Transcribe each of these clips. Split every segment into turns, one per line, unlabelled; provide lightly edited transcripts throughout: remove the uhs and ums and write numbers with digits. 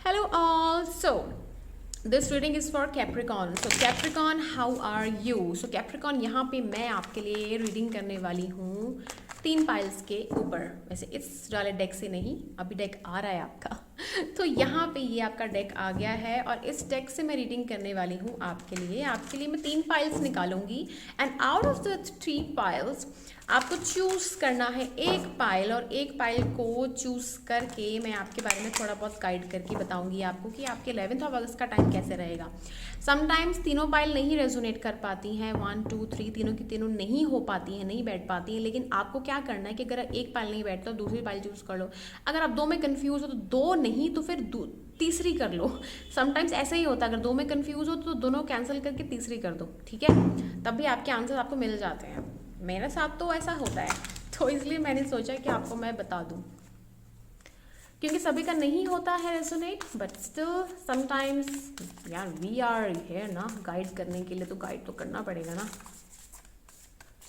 Hello all. So this reading is for Capricorn. So Capricorn, how are you? So Capricorn, यहाँ पे मैं आपके लिए रीडिंग करने वाली हूँ 3 पाइल्स के ऊपर। वैसे इस वाले डेक से नहीं, अभी डेक आ रहा है आपका तो यहाँ पे ये आपका डेक आ गया है और इस डेक से मैं रीडिंग करने वाली हूँ आपके लिए। मैं 3 पाइल्स निकालूंगी and out of the 3 piles आपको चूज करना है एक पाइल, और एक पाइल को चूज करके मैं आपके बारे में थोड़ा बहुत गाइड करके बताऊंगी आपको कि आपके 11th ऑफ अगस्त का टाइम कैसे रहेगा। समटाइम्स तीनों पाइल नहीं रेजोनेट कर पाती हैं, 1 2 3 तीनों की तीनों नहीं हो पाती हैं, नहीं बैठ पाती हैं, लेकिन आपको क्या करना है कि अगर एक पाइल नहीं बैठता तो दूसरी पाइल चूज कर लो। अगर आप 2 में कंफ्यूज हो तो 2 नहीं तो फिर तीसरी कर लो। समटाइम्स ऐसा ही होता है, अगर 2 में कंफ्यूज हो तो दोनों कैंसिल करके तीसरी कर दो, ठीक है, तब भी आपके आंसर आपको मिल जाते हैं। मेरे साथ तो ऐसा होता है, तो इसलिए मैंने सोचा कि आपको मैं बता दूं, क्योंकि सभी का नहीं होता है रेजोनेट, बट स्टिल समटाइम्स यार वी आर हियर ना गाइड करने के लिए, तो गाइड तो करना पड़ेगा ना।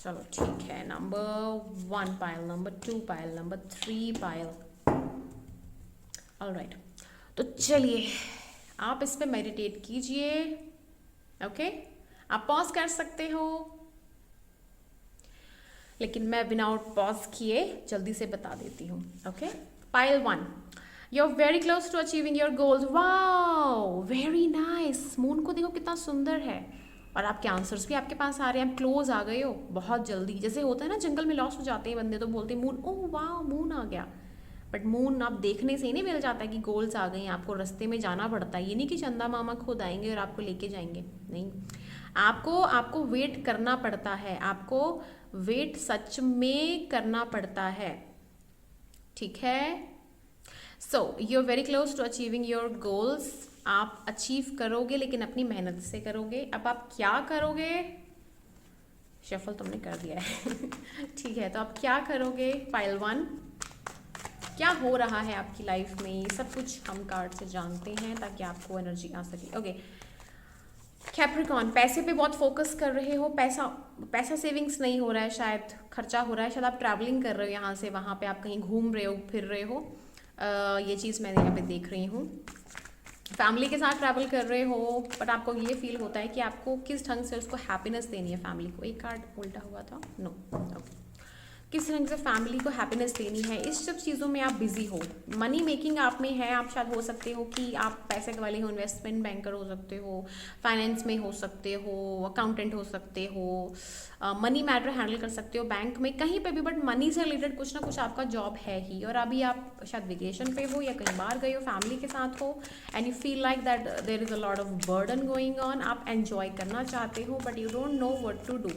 चलो ठीक है, number 1 pile, number 2 pile, number 3 pile. Alright, तो चलिए आप इस पे मेडिटेट कीजिए। ओके, आप पॉज कर सकते हो, लेकिन मैं विदाउट पॉज किए जल्दी से बता देती हूँ। Okay, pile 1, you are very close to achieving your goals. Wow, very nice. Moon को देखो कितना सुंदर है, और आपके आंसर्स भी आपके पास आ रहे हैं, आप क्लोज आ गए हो बहुत जल्दी। जैसे होता है ना, जंगल में लॉस्ट हो जाते हैं बंदे तो बोलते हैं मून, ओह वाह मून आ गया, बट मून आप देखने से ही नहीं मिल जाता है कि गोल्स आ गए हैं, आपको रास्ते में जाना पड़ता है। ये नहीं कि चंदा मामा खुद आएंगे और आपको लेके जाएंगे, नहीं, आपको वेट करना पड़ता है, आपको वेट सच में करना पड़ता है, ठीक है। So you are very close to achieving your goals. आप अचीव करोगे, लेकिन अपनी मेहनत से करोगे। अब आप क्या करोगे, शफल तुमने कर दिया है ठीक है, तो आप क्या करोगे। पाइल 1, क्या हो रहा है आपकी लाइफ में, ये सब कुछ हम कार्ड से जानते हैं ताकि आपको एनर्जी आ सके। ओके कैप्रिकॉन, पैसे पे बहुत फोकस कर रहे हो, पैसा सेविंग्स नहीं हो रहा है, शायद खर्चा हो रहा है, शायद आप ट्रैवलिंग कर रहे हो यहाँ से वहाँ पे, आप कहीं घूम रहे हो, फिर रहे हो। ये चीज़ मैं यहाँ पे देख रही हूँ। फैमिली के साथ ट्रैवल कर रहे हो, बट आपको ये फील होता है कि आपको किस ढंग से उसको हैप्पीनेस देनी है फैमिली को। एक कार्ड उल्टा हुआ था, नो, ओके, किस ढंग से फैमिली को हैप्पीनेस देनी है, इस सब चीज़ों में आप बिजी हो। मनी मेकिंग आप में है, आप शायद हो सकते हो कि आप पैसे वाले हो, इन्वेस्टमेंट बैंकर हो सकते हो, फाइनेंस में हो सकते हो, अकाउंटेंट हो सकते हो, मनी मैटर हैंडल कर सकते हो बैंक में, कहीं पे भी, बट मनी से रिलेटेड कुछ ना कुछ आपका जॉब है ही। और अभी आप शायद वेकेशन पे हो या कहीं बाहर गए हो, फैमिली के साथ हो, and you feel like that there is a lot of burden going on. आप एंजॉय करना चाहते हो, but you don't know what to do.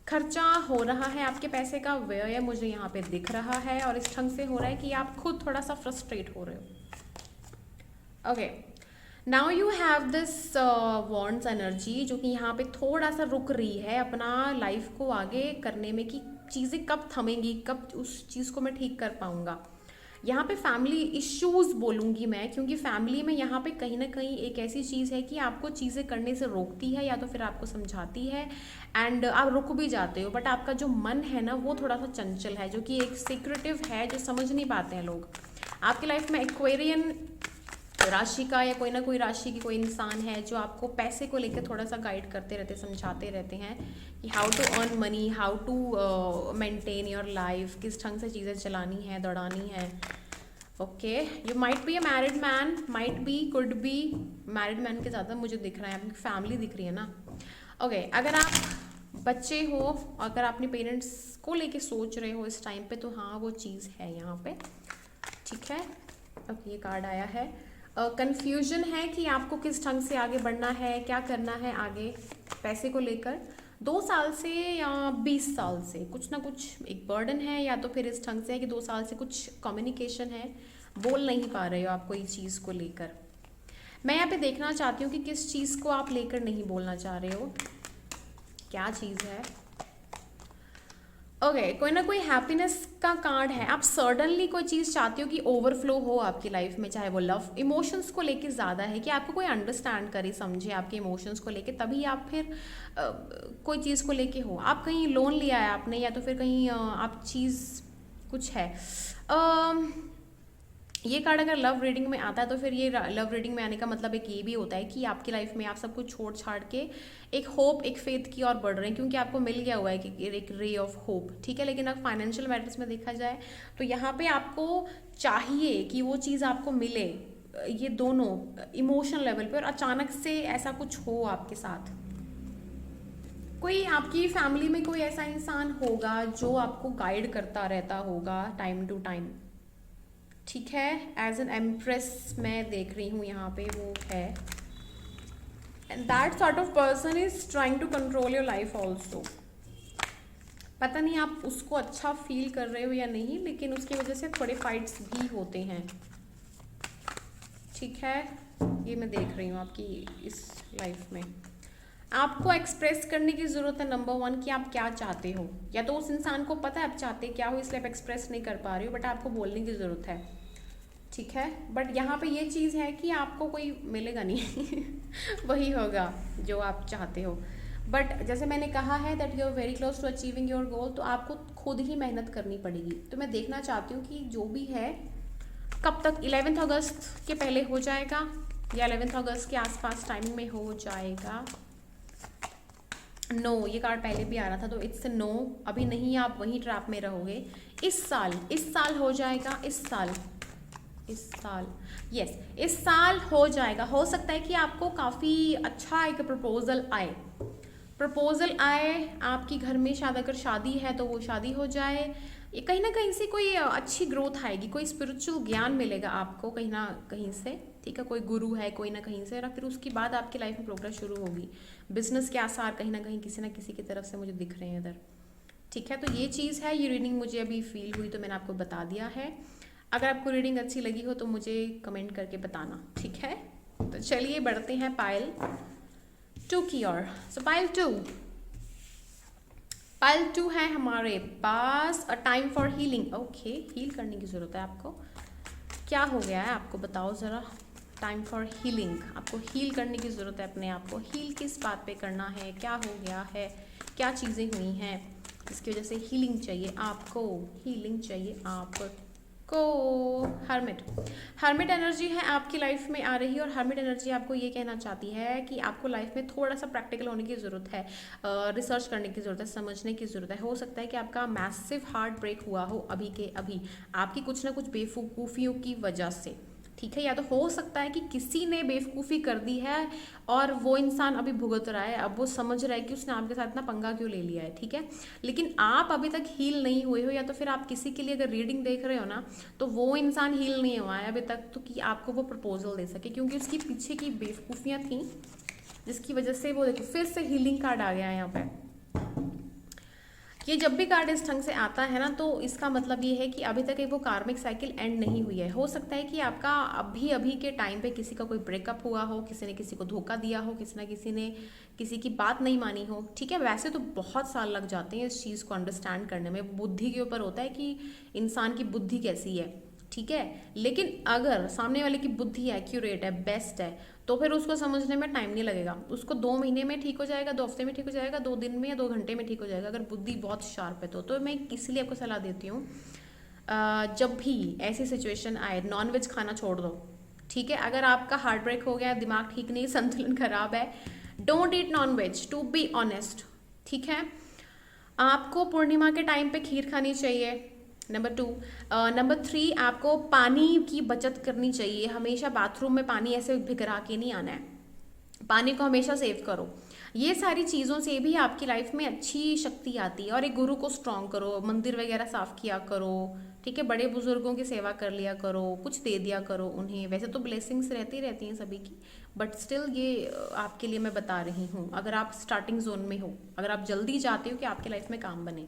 खर्चा हो रहा है आपके पैसे का, व्यय मुझे यहाँ पे दिख रहा है, और इस ढंग से हो रहा है कि आप खुद थोड़ा सा फ्रस्ट्रेट हो रहे हो। Okay, now you have this wants energy, जो कि यहाँ पे थोड़ा सा रुक रही है अपना लाइफ को आगे करने में, कि चीज़ें कब थमेंगी, कब उस चीज़ को मैं ठीक कर पाऊंगा। यहाँ पे फैमिली इश्यूज बोलूँगी मैं, क्योंकि फैमिली में यहाँ पे कहीं ना कहीं एक ऐसी चीज़ है कि आपको चीज़ें करने से रोकती है, या तो फिर आपको समझाती है, एंड आप रुक भी जाते हो, बट आपका जो मन है ना वो थोड़ा सा चंचल है, जो कि एक सीक्रेटिव है, जो समझ नहीं पाते हैं लोग। आपकी लाइफ में एक्वेरियन राशि का या कोई ना कोई राशि की कोई इंसान है जो आपको पैसे को लेकर थोड़ा सा गाइड करते रहते, समझाते रहते हैं कि how to earn money, how to maintain your life, किस ढंग से चीज़ें चलानी है, दौड़ानी है। Okay, you might be a married man, might be, could be, married man के ज़्यादा मुझे दिख रहा है, आपकी फैमिली दिख रही है ना। ओके, अगर आप बच्चे हो, अगर अपने पेरेंट्स को लेके सोच रहे हो इस टाइम पे, तो हाँ वो चीज़ है यहाँ पे, ठीक है। ओके, ये कार्ड आया है, कंफ्यूजन है कि आपको किस ढंग से आगे बढ़ना है, क्या करना है आगे पैसे को लेकर। 2 साल से या 20 साल से कुछ ना कुछ एक बर्डन है, या तो फिर इस ढंग से है कि 2 साल से कुछ कम्युनिकेशन है, बोल नहीं पा रहे हो आप कोई चीज़ को लेकर। मैं यहाँ पे देखना चाहती हूँ कि किस चीज़ को आप लेकर नहीं बोलना चाह रहे हो, क्या चीज़ है। ओके, कोई ना कोई हैप्पीनेस का कार्ड है, आप सडनली कोई चीज़ चाहते हो कि ओवरफ्लो हो आपकी लाइफ में, चाहे वो लव इमोशंस को लेके ज़्यादा है, कि आपको कोई अंडरस्टैंड करे, समझे आपके इमोशंस को लेके, तभी आप फिर कोई चीज़ को लेके हो। आप कहीं लोन लिया है आपने, या तो फिर कहीं आप चीज़ कुछ है, ये कार्ड अगर लव रीडिंग में आता है तो फिर ये लव रीडिंग में आने का मतलब एक ये भी होता है कि आपकी लाइफ में आप सब कुछ छोड़ छाड़ के एक होप, एक फेथ की ओर बढ़ रहे हैं, क्योंकि आपको मिल गया हुआ है कि एक रे ऑफ होप, ठीक है। लेकिन अगर फाइनेंशियल मैटर्स में देखा जाए तो यहाँ पे आपको चाहिए कि वो चीज़ आपको मिले, ये दोनों इमोशनल लेवल पे, और अचानक से ऐसा कुछ हो आपके साथ। कोई आपकी फैमिली में कोई ऐसा इंसान होगा जो आपको गाइड करता रहता होगा टाइम टू टाइम, ठीक है। एज एन एम्प्रेस मैं देख रही हूँ यहाँ पे वो है, and that sort of person is trying to control your life also. पता नहीं आप उसको अच्छा फील कर रहे हो या नहीं, लेकिन उसकी वजह से थोड़े फाइट्स भी होते हैं, ठीक है। ये मैं देख रही हूँ आपकी इस लाइफ में। आपको एक्सप्रेस करने की ज़रूरत है नंबर 1 कि आप क्या चाहते हो, या तो उस इंसान को पता है आप चाहते क्या हो इसलिए आप एक्सप्रेस नहीं कर पा रहे हो, बट आपको बोलने की ज़रूरत है, ठीक है। बट यहाँ पे ये चीज़ है कि आपको कोई मिलेगा नहीं वही होगा जो आप चाहते हो। बट जैसे मैंने कहा है that you are very close to achieving your goal, तो आपको खुद ही मेहनत करनी पड़ेगी। तो मैं देखना चाहती हूँ कि जो भी है कब तक, 11 अगस्त के पहले हो जाएगा या 11 अगस्त के आसपास टाइम में हो जाएगा। नो, ये कार्ड पहले भी आ रहा था तो इट्स नो, अभी नहीं, आप वही ट्रैप में रहोगे। इस साल हो जाएगा, इस साल यस, इस साल हो जाएगा। हो सकता है कि आपको काफ़ी अच्छा एक प्रपोजल आए आपकी घर में, शायद अगर शादी है तो वो शादी हो जाए, ये कहीं ना कहीं से कोई अच्छी ग्रोथ आएगी, कोई स्पिरिचुअल ज्ञान मिलेगा आपको कहीं ना कहीं से, ठीक है। कोई गुरु है कोई ना कहीं से, और फिर उसके बाद आपकी लाइफ में प्रोग्रेस शुरू होगी। बिजनेस के आसार कहीं ना कहीं किसी ना किसी की तरफ से मुझे दिख रहे हैं इधर, ठीक है। तो ये चीज़ है, ये रीडिंग मुझे अभी फील हुई तो मैंने आपको बता दिया है। अगर आपको रीडिंग अच्छी लगी हो तो मुझे कमेंट करके बताना, ठीक है। तो चलिए बढ़ते हैं पाइल 2 की ओर। सो पाइल 2 है हमारे पास, a time for healing. Okay, heal करने की ज़रूरत है आपको, क्या हो गया है आपको बताओ ज़रा। टाइम फॉर हीलिंग, आपको हील करने की ज़रूरत है अपने आप को। हील किस बात पे करना है, क्या हो गया है, क्या चीज़ें हुई हैं जिसकी वजह से हीलिंग चाहिए आपको, हीलिंग चाहिए आपको। हर्मिट एनर्जी है आपकी लाइफ में आ रही है, और हर्मिट एनर्जी आपको ये कहना चाहती है कि आपको लाइफ में थोड़ा सा प्रैक्टिकल होने की ज़रूरत है, रिसर्च करने की ज़रूरत है, समझने की ज़रूरत है। हो सकता है कि आपका मैसिव हार्ट ब्रेक हुआ हो अभी के अभी, आपकी कुछ ना कुछ बेवकूफ़ियों की वजह से, ठीक है। या तो हो सकता है कि किसी ने बेवकूफ़ी कर दी है और वो इंसान अभी भुगत रहा है, अब वो समझ रहा है कि उसने आपके साथ इतना पंगा क्यों ले लिया है, ठीक है। लेकिन आप अभी तक हील नहीं हुए हो, या तो फिर आप किसी के लिए अगर रीडिंग देख रहे हो ना तो वो इंसान हील नहीं हुआ है अभी तक, तो कि आपको वो प्रपोजल दे सके, क्योंकि उसकी पीछे की बेवकूफ़ियाँ थी जिसकी वजह से वो, देखो फिर से हीलिंग कार्ड आ गया है यहाँ पे। ये जब भी कार्ड इस ढंग से आता है ना तो इसका मतलब ये है कि अभी तक एक वो कार्मिक साइकिल एंड नहीं हुई है। हो सकता है कि आपका अभी अभी के टाइम पे किसी का कोई ब्रेकअप हुआ हो, किसी ने किसी को धोखा दिया हो, किसी ना किसी ने किसी की बात नहीं मानी हो, ठीक है। वैसे तो बहुत साल लग जाते हैं इस चीज़ को अंडरस्टैंड करने में, बुद्धि के ऊपर होता है कि इंसान की बुद्धि कैसी है, ठीक है। लेकिन अगर सामने वाले की बुद्धि एक्यूरेट है, बेस्ट है, तो फिर उसको समझने में टाइम नहीं लगेगा। उसको 2 महीने में ठीक हो जाएगा, 2 हफ्ते में ठीक हो जाएगा, 2 दिन में या 2 घंटे में ठीक हो जाएगा, अगर बुद्धि बहुत शार्प है तो मैं इसलिए आपको सलाह देती हूँ, जब भी ऐसी सिचुएशन आए नॉनवेज खाना छोड़ दो, ठीक है। अगर आपका हार्ट ब्रेक हो गया, दिमाग ठीक नहीं, संतुलन खराब है, don't eat nonveg, to be honest, ठीक है। आपको पूर्णिमा के टाइम पे खीर खानी चाहिए, नंबर 2। नंबर 3, आपको पानी की बचत करनी चाहिए। हमेशा बाथरूम में पानी ऐसे भिगरा के नहीं आना है, पानी को हमेशा सेव करो। ये सारी चीज़ों से भी आपकी लाइफ में अच्छी शक्ति आती है। और एक गुरु को स्ट्रॉन्ग करो, मंदिर वगैरह साफ किया करो, ठीक है। बड़े बुजुर्गों की सेवा कर लिया करो, कुछ दे दिया करो उन्हें। वैसे तो ब्लेसिंग्स रहती रहती हैं सभी की, बट स्टिल ये आपके लिए मैं बता रही हूँ, अगर आप स्टार्टिंग जोन में हो, अगर आप जल्दी चाहते हो कि आपकी लाइफ में काम बने,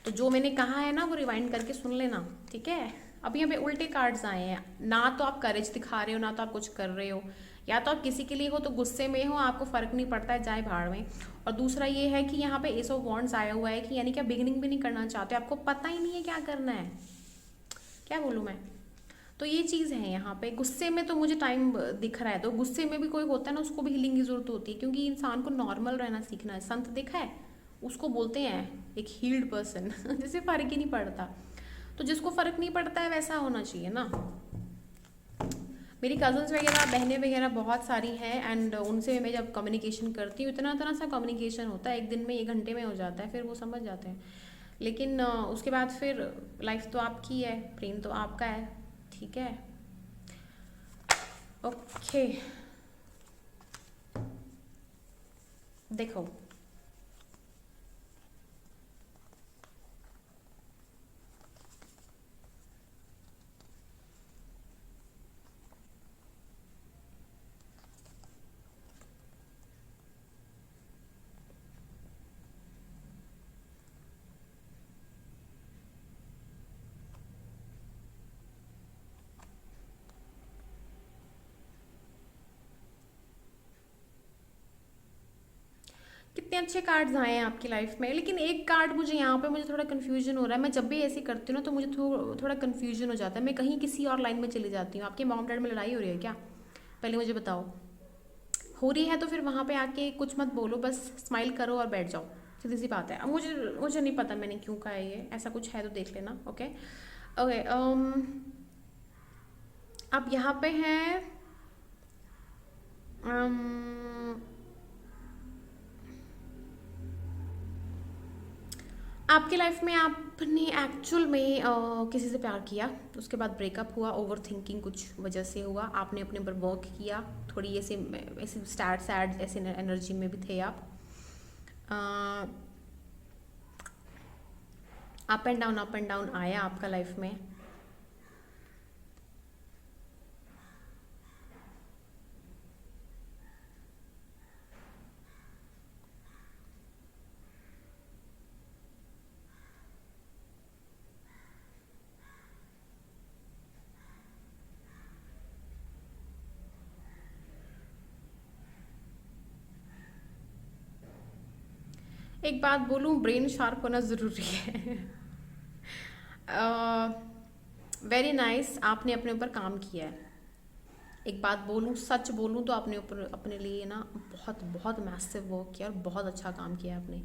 तो जो मैंने कहा है ना वो रिवाइंड करके सुन लेना, ठीक है। अब यहाँ पे उल्टे कार्ड्स आए हैं, ना तो आप करेज दिखा रहे हो, ना तो आप कुछ कर रहे हो, या तो आप किसी के लिए हो तो गुस्से में हो, आपको फर्क नहीं पड़ता है, जाए भाड़ में। और दूसरा ये है कि यहाँ पे एस ऑफ वॉन्ड्स आया हुआ है कि यानी कि आप बिगिनिंग भी नहीं करना चाहते, आपको पता ही नहीं है क्या करना है, क्या बोलूँ मैं। तो ये चीज़ है यहाँ पे। गुस्से में तो मुझे टाइम दिख रहा है, तो गुस्से में भी कोई होता है ना, उसको भी हीलिंग की जरूरत होती है, क्योंकि इंसान को नॉर्मल रहना सीखना है। संत देखा है, उसको बोलते हैं एक हील्ड पर्सन जिसे फर्क ही नहीं पड़ता। तो जिसको फ़र्क नहीं पड़ता है वैसा होना चाहिए ना। मेरी कज़न्स वगैरह, बहनें वगैरह बहुत सारी हैं, एंड उनसे मैं जब कम्युनिकेशन करती हूँ इतना तरह सा कम्युनिकेशन होता है, 1 दिन में 1 घंटे में हो जाता है, फिर वो समझ जाते हैं। लेकिन उसके बाद फिर लाइफ तो आपकी है, प्रेम तो आपका है, ठीक है। ओके, देखो कितने अच्छे कार्ड्स आए हैं आपकी लाइफ में, लेकिन एक कार्ड मुझे यहाँ पे मुझे थोड़ा कन्फ्यूजन हो रहा है। मैं जब भी ऐसे करती हूँ ना तो मुझे थोड़ा कन्फ्यूजन हो जाता है, मैं कहीं किसी और लाइन में चली जाती हूँ। आपके मॉम डैड में लड़ाई हो रही है क्या? पहले मुझे बताओ। हो रही है तो फिर वहाँ पे आके कुछ मत बोलो, बस स्माइल करो और बैठ जाओ, सीधी सी बात है। अब मुझे नहीं पता मैंने क्यों कहा है ये, ऐसा कुछ है तो देख लेना। ओके ओके, अब यहाँ पे है आपकी लाइफ में आपने एक्चुअल में किसी से प्यार किया, उसके बाद ब्रेकअप हुआ, ओवर थिंकिंग कुछ वजह से हुआ, आपने अपने ऊपर वर्क किया, थोड़ी ऐसे ऐसे सैड ऐसे एनर्जी में भी थे आप, अप एंड डाउन आया आपका लाइफ में। एक बात बोलूँ, ब्रेन शार्प होना ज़रूरी है। वेरी नाइस, आपने अपने ऊपर काम किया है। एक बात बोलूँ, सच बोलूँ तो आपने ऊपर अपने लिए ना बहुत बहुत मैसिव वर्क किया और बहुत अच्छा काम किया आपने।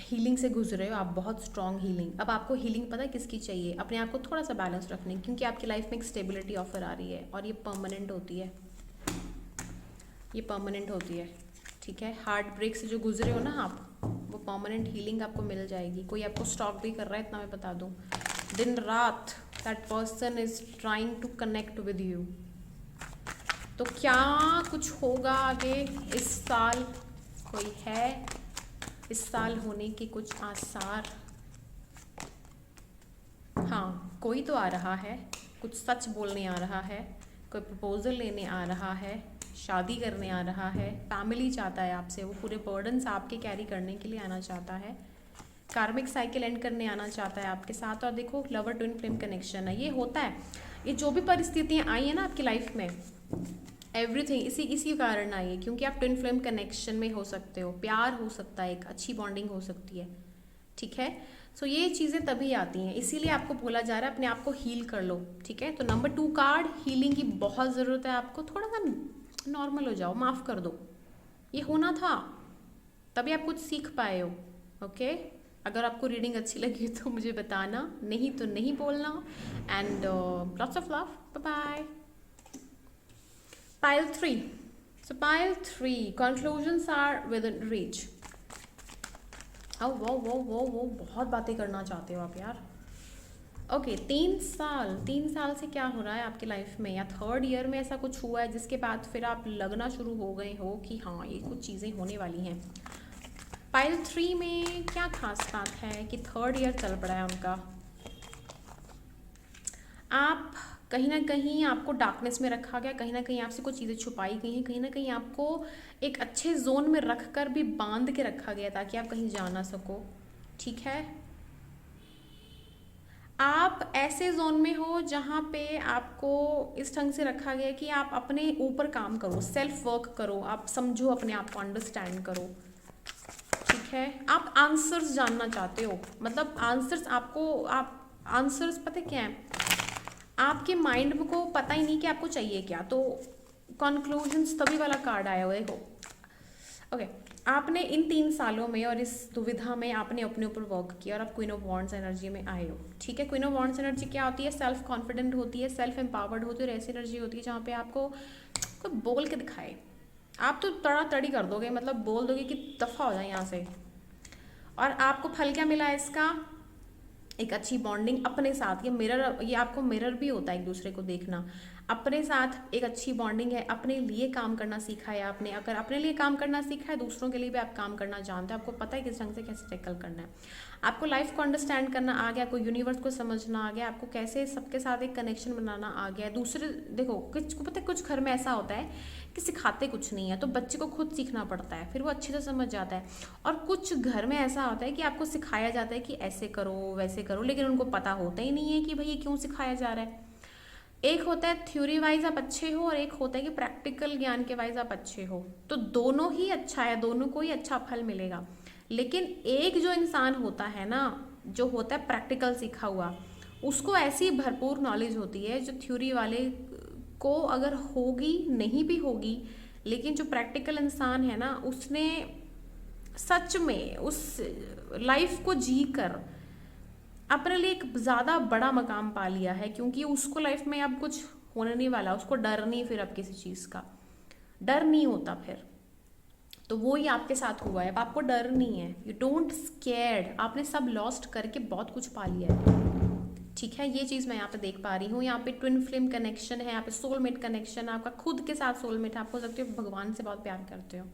हीलिंग से गुजरे हो आप, बहुत स्ट्रॉन्ग हीलिंग। अब आपको हीलिंग पता है किसकी चाहिए? अपने आप को थोड़ा सा बैलेंस रखने, क्योंकि आपकी लाइफ में एक स्टेबिलिटी ऑफर आ रही है और ये परमानेंट होती है, ये परमानेंट होती है, ठीक है। हार्ट ब्रेक से जो गुजरे हो ना आप, वो परमानेंट हीलिंग आपको मिल जाएगी। कोई आपको स्टॉक भी कर रहा है, इतना मैं बता दूँ, दिन रात that person is trying to connect with you. तो क्या कुछ होगा आगे इस साल? कोई है इस साल होने के कुछ आसार? हाँ, कोई तो आ रहा है, कुछ सच बोलने आ रहा है, कोई प्रपोजल लेने आ रहा है, शादी करने आ रहा है, फैमिली चाहता है आपसे, वो पूरे बर्डन्स आपके कैरी करने के लिए आना चाहता है, कार्मिक साइकिल एंड करने आना चाहता है आपके साथ। और देखो, लवर ट्विन फ्लेम कनेक्शन है, ये होता है। ये जो भी परिस्थितियाँ आई हैं ना आपकी लाइफ में, एवरीथिंग इसी कारण आई है, क्योंकि आप ट्विन फ्लेम कनेक्शन में हो सकते हो, प्यार हो सकता है, एक अच्छी बॉन्डिंग हो सकती है, ठीक है। सो ये चीज़ें तभी आती हैं, इसीलिए आपको बोला जा रहा है अपने आप को हील कर लो, ठीक है। तो नंबर 2 कार्ड, हीलिंग की बहुत ज़रूरत है आपको। थोड़ा सा नॉर्मल हो जाओ, माफ़ कर दो, ये होना था, तभी आप कुछ सीख पाए हो, ओके। अगर आपको रीडिंग अच्छी लगी तो मुझे बताना, नहीं तो नहीं बोलना। And lots of love, bye bye. Pile 3. So pile 3, conclusions are within reach. वो बहुत बातें करना चाहते हो आप यार। ओके, 3 साल से क्या हो रहा है आपकी लाइफ में, या 3rd ईयर में ऐसा कुछ हुआ है जिसके बाद फिर आप लगना शुरू हो गए हो कि हाँ ये कुछ चीज़ें होने वाली हैं। पाइल 3 में क्या खास बात है कि 3rd ईयर चल पड़ा है उनका। आप कहीं ना कहीं आपको डार्कनेस में रखा गया, कहीं ना कहीं आपसे कुछ चीज़ें छुपाई गई हैं, कहीं ना कहीं आपको एक अच्छे जोन में रख कर भी बांध के रखा गया ताकि आप कहीं जा ना सको, ठीक है। आप ऐसे जोन में हो जहाँ पे आपको इस ढंग से रखा गया कि आप अपने ऊपर काम करो, सेल्फ वर्क करो, आप समझो अपने आप को, अंडरस्टैंड करो, ठीक है। आप आंसर्स जानना चाहते हो, मतलब आंसर्स आपको, आप आंसर्स पता क्या है, आपके माइंड को पता ही नहीं कि आपको चाहिए क्या। तो कंक्लूजन्स तभी वाला कार्ड आया हुआ है, देखो। ओके, आपने इन 3 सालों में और इस दुविधा में आपने अपने ऊपर वर्क किया और आप क्वीन ऑफ वॉन्ड्स एनर्जी में आए हो, ठीक है। क्वीन ऑफ वॉन्ड्स एनर्जी क्या होती है? सेल्फ कॉन्फिडेंट होती है, सेल्फ एम्पावर्ड होती है, और ऐसी एनर्जी होती है जहाँ पे आपको कोई बोल के दिखाए, आप तो तड़ा तड़ी कर दोगे, मतलब बोल दोगे कि दफ़ा हो जाए यहाँ से। और आपको फल क्या मिला है इसका? एक अच्छी बॉन्डिंग अपने साथ, ये आपको मिरर भी होता है एक दूसरे को देखना। अपने साथ एक अच्छी बॉन्डिंग है, अपने लिए काम करना सीखा है आपने। अगर अपने लिए काम करना सीखा है, दूसरों के लिए भी आप काम करना जानते हो, आपको पता है किस ढंग से कैसे टैकल करना है। आपको लाइफ को अंडरस्टैंड करना आ गया, आपको यूनिवर्स को समझना आ गया, आपको कैसे सबके साथ एक कनेक्शन बनाना आ गया। दूसरे देखो, कुछ को पता है, कुछ घर में ऐसा होता है कि सिखाते कुछ नहीं है, तो बच्चे को खुद सीखना पड़ता है, फिर वो अच्छे से समझ जाता है। और कुछ घर में ऐसा होता है कि आपको सिखाया जाता है कि ऐसे करो वैसे करो, लेकिन उनको पता होता ही नहीं है कि भाई ये क्यों सिखाया जा रहा है। एक होता है थ्योरी वाइज आप अच्छे हो, और एक होता है कि प्रैक्टिकल ज्ञान के वाइज आप अच्छे हो। तो दोनों ही अच्छा है, दोनों को ही अच्छा फल मिलेगा। लेकिन एक जो इंसान होता है ना, जो होता है प्रैक्टिकल सीखा हुआ, उसको ऐसी भरपूर नॉलेज होती है जो थ्योरी वाले को अगर होगी नहीं भी होगी, लेकिन जो प्रैक्टिकल इंसान है ना, उसने सच में उस लाइफ को जी कर अपने लिए एक ज़्यादा बड़ा मकाम पा लिया है, क्योंकि उसको लाइफ में अब कुछ होने नहीं वाला, उसको डर नहीं, फिर अब किसी चीज़ का डर नहीं होता फिर। तो वो ही आपके साथ हुआ है, अब आपको डर नहीं है, यू डोंट स्कैर्ड, आपने सब लॉस्ट करके बहुत कुछ पा लिया है, ठीक है। ये चीज़ मैं यहाँ पे देख पा रही हूँ। यहाँ पे ट्विन फ्लेम कनेक्शन है, यहाँ पे सोलमेट कनेक्शन है, आपका खुद के साथ सोलमेट है, आप हो सकते हो भगवान से बहुत प्यार करते हो,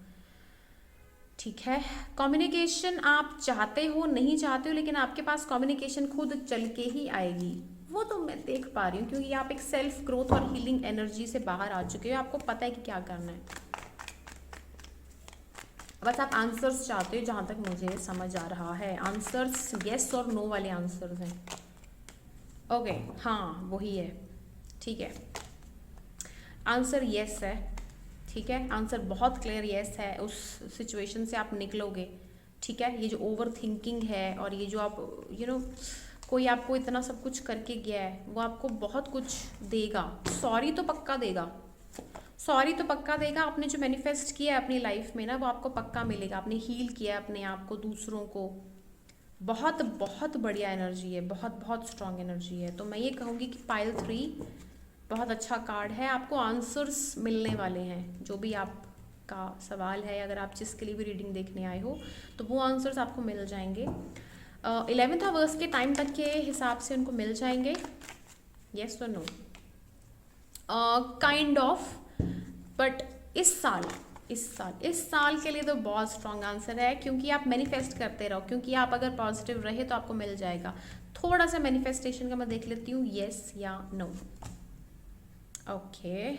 ठीक है। कम्युनिकेशन आप चाहते हो नहीं चाहते हो, लेकिन आपके पास कम्युनिकेशन खुद चल के ही आएगी, वो तो मैं देख पा रही हूँ, क्योंकि आप एक सेल्फ ग्रोथ और हीलिंग एनर्जी से बाहर आ चुके हो, आपको पता है कि क्या करना है। बस आप आंसर्स चाहते हो, जहाँ तक मुझे समझ आ रहा है। आंसर्स येस और नो वाले आंसर्स हैं। ओके, हाँ वही है, ठीक है। आंसर येस है, ठीक है। आंसर बहुत क्लियर येस है। उस सिचुएशन से आप निकलोगे, ठीक है। ये जो ओवर थिंकिंग है और ये जो आप कोई आपको इतना सब कुछ करके गया है, वो आपको बहुत कुछ देगा। सॉरी तो पक्का देगा, सॉरी तो पक्का देगा। आपने जो मैनिफेस्ट किया है अपनी लाइफ में ना, वो आपको पक्का मिलेगा। आपने हील किया है अपने आप को, दूसरों को, बहुत बहुत बढ़िया एनर्जी है, बहुत बहुत स्ट्रांग एनर्जी है। तो मैं ये कहूँगी कि पाइल 3 बहुत अच्छा कार्ड है, आपको आंसर्स मिलने वाले हैं। जो भी आपका सवाल है, अगर आप जिसके लिए भी रीडिंग देखने आए हो, तो वो आंसर्स आपको मिल जाएंगे। 11th आवर्स के टाइम तक के हिसाब से उनको मिल जाएंगे, येस और नो, काइंड ऑफ। बट इस साल के लिए तो बहुत स्ट्रांग आंसर है, क्योंकि आप मैनिफेस्ट करते रहो, क्योंकि आप अगर पॉजिटिव रहे तो आपको मिल जाएगा। थोड़ा सा मैनिफेस्टेशन का मैं देख लेती हूँ, येस या नो। ओके,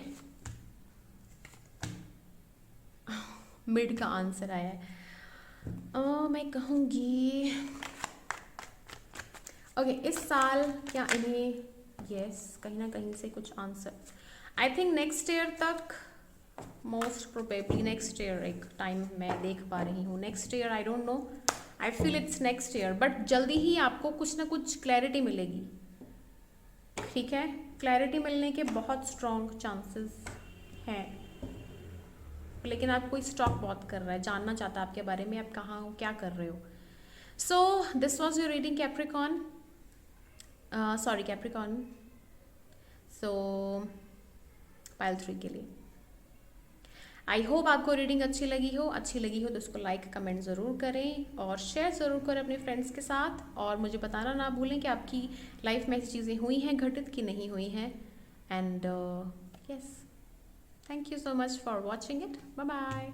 मिड का आंसर आया है। मैं कहूँगी ओके, इस साल क्या इन्हें यस कहीं ना कहीं से कुछ answer, I think next year तक, मोस्ट प्रोबेबली नेक्स्ट ईयर एक टाइम मैं देख पा रही हूँ। Next year I don't know, I feel it's next year, but जल्दी ही आपको कुछ ना कुछ क्लैरिटी मिलेगी, ठीक है। क्लैरिटी मिलने के बहुत स्ट्रॉन्ग चांसेस हैं, लेकिन आप कोई स्टॉक बहुत कर रहा है, जानना चाहता है आपके बारे में, आप कहाँ हो, क्या कर रहे हो। So this was your reading Capricorn, sorry Capricorn. So pile 3 के लिए आई होप आपको रीडिंग अच्छी लगी हो तो इसको लाइक कमेंट ज़रूर करें और शेयर ज़रूर करें अपने फ्रेंड्स के साथ, और मुझे बताना ना भूलें कि आपकी लाइफ में ऐसी चीज़ें हुई हैं घटित कि नहीं हुई हैं। And yes, thank you so much for watching it, bye bye.